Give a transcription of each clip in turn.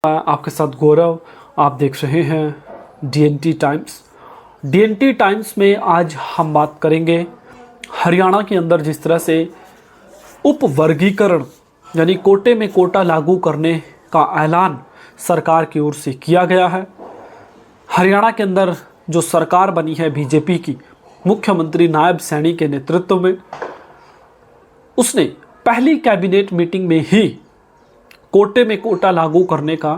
आपके साथ गौरव। आप देख रहे हैं डीएनटी टाइम्स। डीएनटी टाइम्स में आज हम बात करेंगे हरियाणा के अंदर जिस तरह से उपवर्गीकरण यानी कोटे में कोटा लागू करने का ऐलान सरकार की ओर से किया गया है। हरियाणा के अंदर जो सरकार बनी है बीजेपी की, मुख्यमंत्री नायब सैनी के नेतृत्व में, उसने पहली कैबिनेट मीटिंग में ही कोटे में कोटा लागू करने का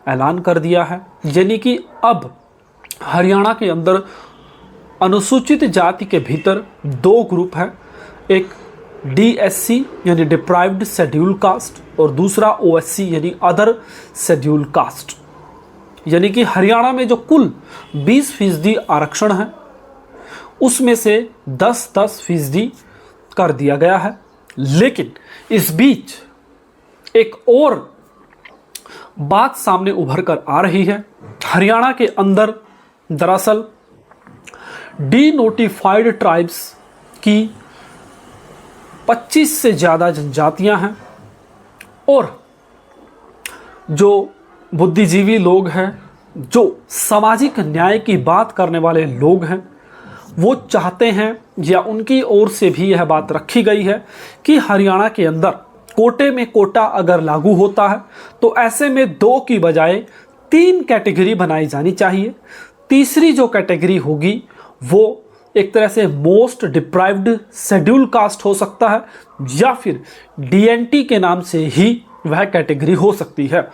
ऐलान कर दिया है। यानी कि अब हरियाणा के अंदर अनुसूचित जाति के भीतर दो ग्रुप हैं, एक डीएससी यानी डिप्राइव्ड शेड्यूल कास्ट और दूसरा ओएससी यानी अदर शेड्यूल कास्ट। यानी कि हरियाणा में जो कुल 20% आरक्षण है उसमें से 10% कर दिया गया है। लेकिन इस बीच एक और बात सामने उभर कर आ रही है। हरियाणा के अंदर दरअसल डी नोटिफाइड ट्राइब्स की 25 से ज़्यादा जनजातियां हैं और जो बुद्धिजीवी लोग हैं, जो सामाजिक न्याय की बात करने वाले लोग हैं, वो चाहते हैं या उनकी ओर से भी यह बात रखी गई है कि हरियाणा के अंदर कोटे में कोटा अगर लागू होता है तो ऐसे में 2 की बजाय 3 कैटेगरी बनाई जानी चाहिए। तीसरी जो कैटेगरी होगी वो एक तरह से मोस्ट डिप्राइव्ड शेड्यूल कास्ट हो सकता है या फिर डीएनटी के नाम से ही वह कैटेगरी हो सकती है।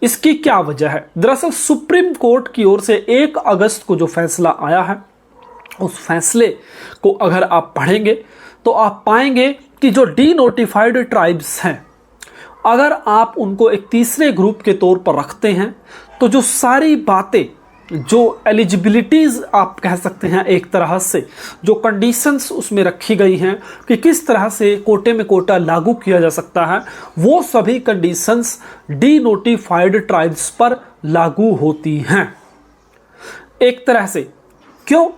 इसकी क्या वजह है? दरअसल सुप्रीम कोर्ट की ओर से 1 अगस्त को जो फैसला आया है, उस फैसले को अगर आप पढ़ेंगे तो आप पाएंगे कि जो डी नोटिफाइड ट्राइब्स हैं, अगर आप उनको एक तीसरे ग्रुप के तौर पर रखते हैं तो जो सारी बातें, जो एलिजिबिलिटीज़ आप कह सकते हैं, एक तरह से जो कंडीशंस उसमें रखी गई हैं कि किस तरह से कोटे में कोटा लागू किया जा सकता है, वो सभी कंडीशंस डी नोटिफाइड ट्राइब्स पर लागू होती हैं एक तरह से। क्यों?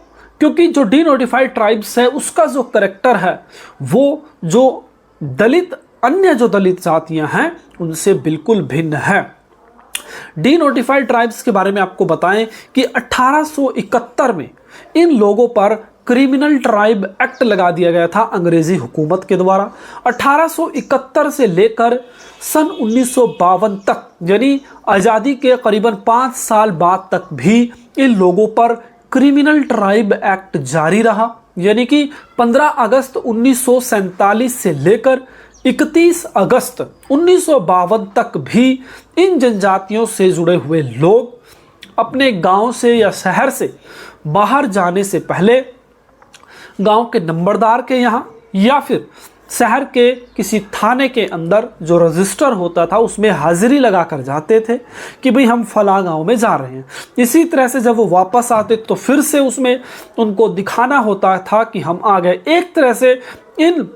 क्योंकि जो डी नोटिफाइड ट्राइब्स है उसका जो करैक्टर है वो जो दलित, अन्य जो दलित जातियां हैं उनसे बिल्कुल भिन्न है। डी नोटिफाइड ट्राइब्स के बारे में आपको बताएं कि 1871 में इन लोगों पर क्रिमिनल ट्राइब एक्ट लगा दिया गया था अंग्रेजी हुकूमत के द्वारा। 1871 से लेकर सन 1952 तक, यानी आज़ादी के करीबन 5 साल बाद तक भी इन लोगों पर क्रिमिनल ट्राइब एक्ट जारी रहा। यानी कि 15 अगस्त 1947 से लेकर 31 अगस्त 1952 तक भी इन जनजातियों से जुड़े हुए लोग अपने गांव से या शहर से बाहर जाने से पहले गांव के नंबरदार के यहाँ या फिर शहर के किसी थाने के अंदर जो रजिस्टर होता था उसमें हाजिरी लगा कर जाते थे कि भाई हम फला गांव में जा रहे हैं। इसी तरह से जब वो वापस आते तो फिर से उसमें उनको दिखाना होता था कि हम आ गए। एक तरह से इन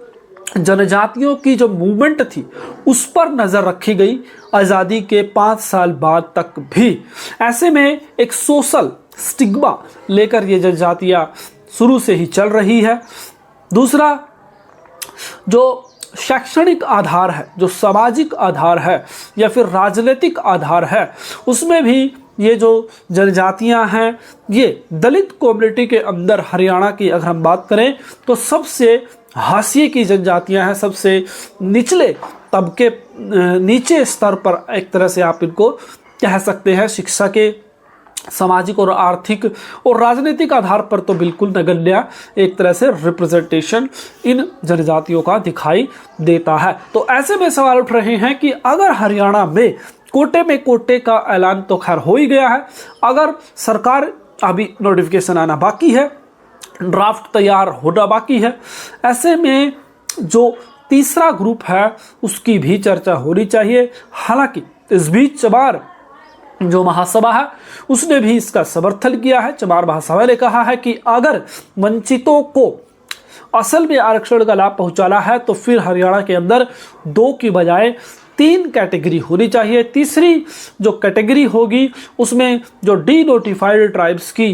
जनजातियों की जो मूवमेंट थी उस पर नज़र रखी गई आज़ादी के 5 साल बाद तक भी। ऐसे में एक सोशल स्टिग्मा लेकर ये जनजातियाँ शुरू से ही चल रही है। दूसरा, जो शैक्षणिक आधार है, जो सामाजिक आधार है या फिर राजनीतिक आधार है, उसमें भी ये जो जनजातियां हैं, ये दलित कम्युनिटी के अंदर हरियाणा की अगर हम बात करें तो सबसे हाशिए की जनजातियां हैं, सबसे निचले तबके, नीचे स्तर पर एक तरह से आप इनको कह सकते हैं। शिक्षा के, सामाजिक और आर्थिक और राजनीतिक आधार पर तो बिल्कुल नगण्य एक तरह से रिप्रेजेंटेशन इन जनजातियों का दिखाई देता है। तो ऐसे में सवाल उठ रहे हैं कि अगर हरियाणा में कोटे का ऐलान तो खैर हो ही गया है, अगर सरकार, अभी नोटिफिकेशन आना बाकी है, ड्राफ्ट तैयार होना बाकी है, ऐसे में जो तीसरा ग्रुप है उसकी भी चर्चा होनी चाहिए। हालांकि इस बीच चमार जो महासभा है उसने भी इसका समर्थन किया है। चमार महासभा ने कहा है कि अगर वंचितों को असल में आरक्षण का लाभ पहुंचाना है तो फिर हरियाणा के अंदर 2 की बजाय 3 कैटेगरी होनी चाहिए। तीसरी जो कैटेगरी होगी उसमें जो डी नोटिफाइड ट्राइब्स की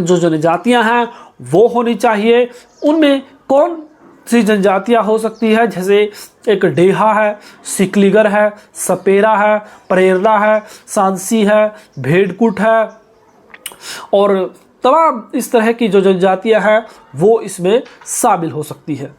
जो जनजातियां हैं वो होनी चाहिए। उनमें कौन सी जनजातियां हो सकती है? जैसे एक डेहा है, सिकलीगर है, सपेरा है, प्रेरणा है, सांसी है, भेड़कुट है और तमाम इस तरह की जो जनजातियां हैं वो इसमें शामिल हो सकती है।